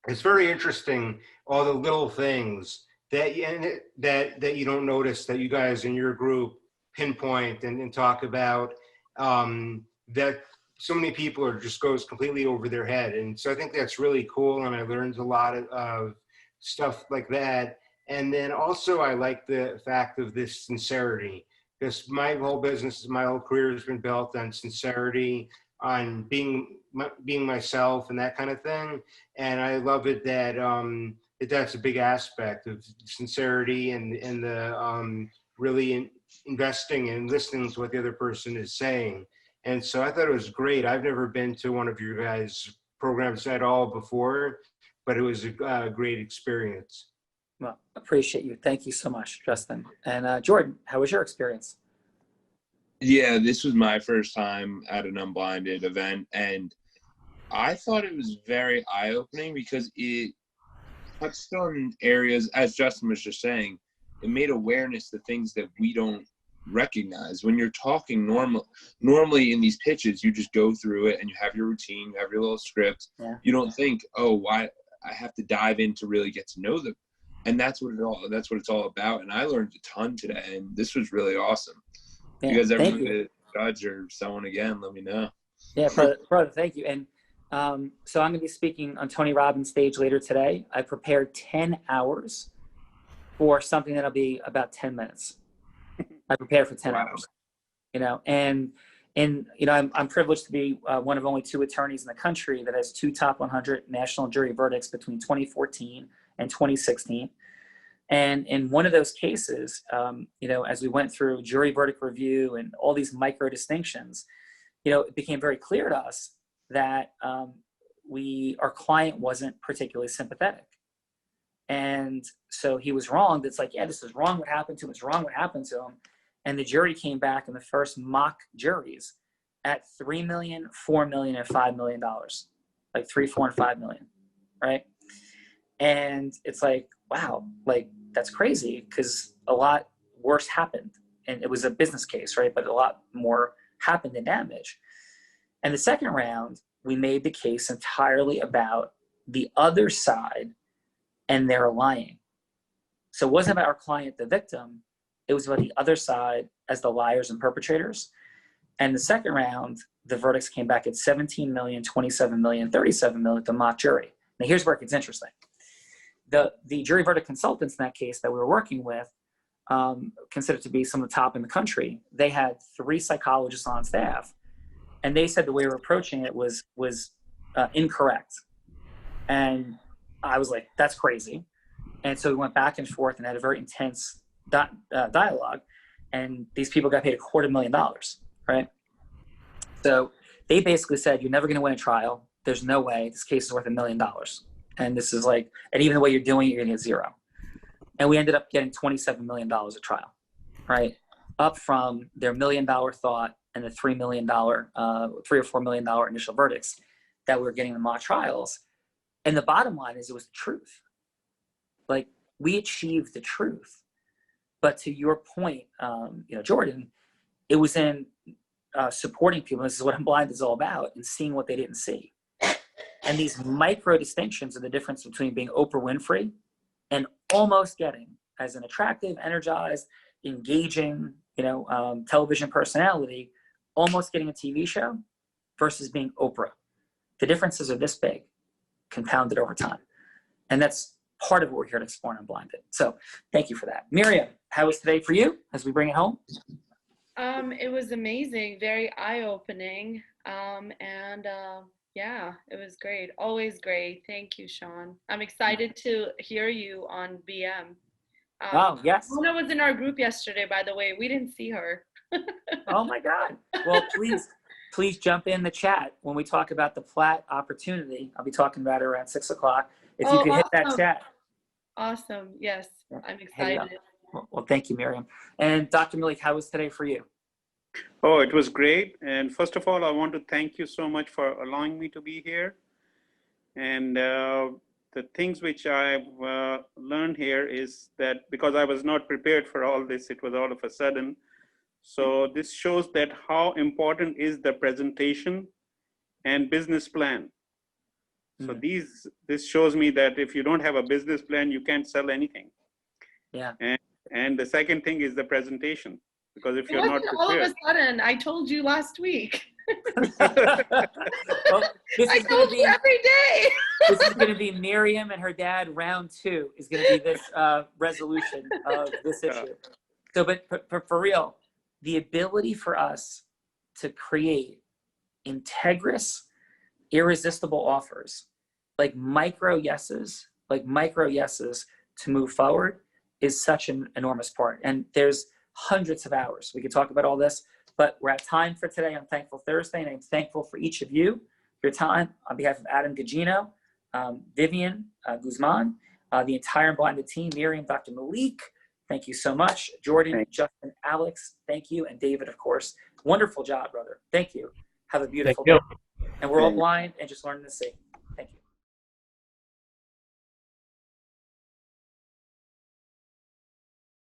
It's very interesting, all the little things that you don't notice that you guys in your group pinpoint and talk about, that so many people are just goes completely over their head. And so I think that's really cool, and I learned a lot of stuff like that. And then also I like the fact of this sincerity, because my whole business, my whole career has been built on sincerity, on being myself and that kind of thing. And I love it that that's a big aspect of sincerity and the really investing and listening to what the other person is saying. And so I thought it was great. I've never been to one of your guys' programs at all before, but it was a great experience. Well, appreciate you. Thank you so much, Justin. And Jordan, how was your experience? Yeah, this was my first time at an unblinded event, and I thought it was very eye-opening because it touched on areas, as Justin was just saying, it made awareness to things that we don't recognize. When you're talking normally in these pitches, you just go through it and you have your routine, you have your little script. Yeah. You don't think, oh, why I have to dive in to really get to know them. And that's what it's all about. And I learned a ton today, and this was really awesome. Yeah, you guys ever need a judge or someone again, let me know. Yeah, brother, thank you. And so I'm going to be speaking on Tony Robbins' stage later today. I prepared 10 hours for something that'll be about 10 minutes. I prepared for 10 hours, and I'm privileged to be one of only 2 attorneys in the country that has 2 top 100 national jury verdicts between 2014 and 2016. And in one of those cases, as we went through jury verdict review and all these micro distinctions, it became very clear to us that our client wasn't particularly sympathetic. And so he was wrong. It's like, yeah, this is wrong what happened to him. It's wrong what happened to him. And the jury came back in the first mock juries at $3 million, $4 million, and $5 million, like 3, 4, and 5 million, right? And it's like, wow, like that's crazy because a lot worse happened. And it was a business case, right? But a lot more happened in damage. And the second round, we made the case entirely about the other side and their lying. So it wasn't about our client, the victim. It was about the other side as the liars and perpetrators. And the second round, the verdicts came back at 17 million, 27 million, 37 million, the mock jury. Now here's where it gets interesting. The jury verdict consultants in that case that we were working with, considered to be some of the top in the country, they had 3 psychologists on staff. And they said the way we were approaching it was incorrect. And I was like, that's crazy. And so we went back and forth and had a very intense dialogue. And these people got paid $250,000, right? So they basically said, you're never going to win a trial. There's no way. This case is worth $1 million. And this is like, and even the way you're doing it, you're going to get 0. And we ended up getting $27 million a trial, right? Up from their $1 million thought and the $3 or $4 million initial verdicts that we were getting in the mock trials. And the bottom line is it was the truth. Like we achieved the truth. But to your point, Jordan, it was in supporting people. This is what Unblind is all about, and seeing what they didn't see. And these micro distinctions are the difference between being Oprah Winfrey and almost getting as an attractive, energized, engaging, television personality, almost getting a TV show versus being Oprah. The differences are this big, compounded over time. And that's part of what we're here to explore on Unblinded. So thank you for that. Miriam, how was today for you as we bring it home? It was amazing, very eye-opening. Yeah, it was great. Always great. Thank you, Sean. I'm excited to hear you on BM. Oh, yes. Mona was in our group yesterday, by the way. We didn't see her. Oh my God. Well, please jump in the chat when we talk about the Platt opportunity. I'll be talking about it around 6 o'clock. If you could hit that chat. Awesome. Yes, I'm excited. Well, thank you, Miriam. And Dr. Malik, how was today for you? Oh, it was great. And first of all, I want to thank you so much for allowing me to be here. And the things which I've learned here is that because I was not prepared for all this, it was all of a sudden. So this shows that how important is the presentation and business plan. So this shows me that if you don't have a business plan, you can't sell anything. Yeah. And the second thing is the presentation, because if It you're not wasn't all of a prepared, sudden. I told you last week. Well, this I is going told to you be every day. this is going to be Miriam and her dad. Round 2 is going to be this resolution of this issue. So, but for real, the ability for us to create integrous, irresistible offers, like micro yeses to move forward is such an enormous part. And there's hundreds of hours. We could talk about all this, but we're at time for today on Thankful Thursday, and I'm thankful for each of you, your time. On behalf of Adam Gugino, Vivian Guzman, the entire Blinded team, Miriam, Dr. Malik, thank you so much. Jordan, Justin, Alex, thank you. And David, of course. Wonderful job, brother. Thank you. Have a beautiful day. And we're all blind and just learning to see.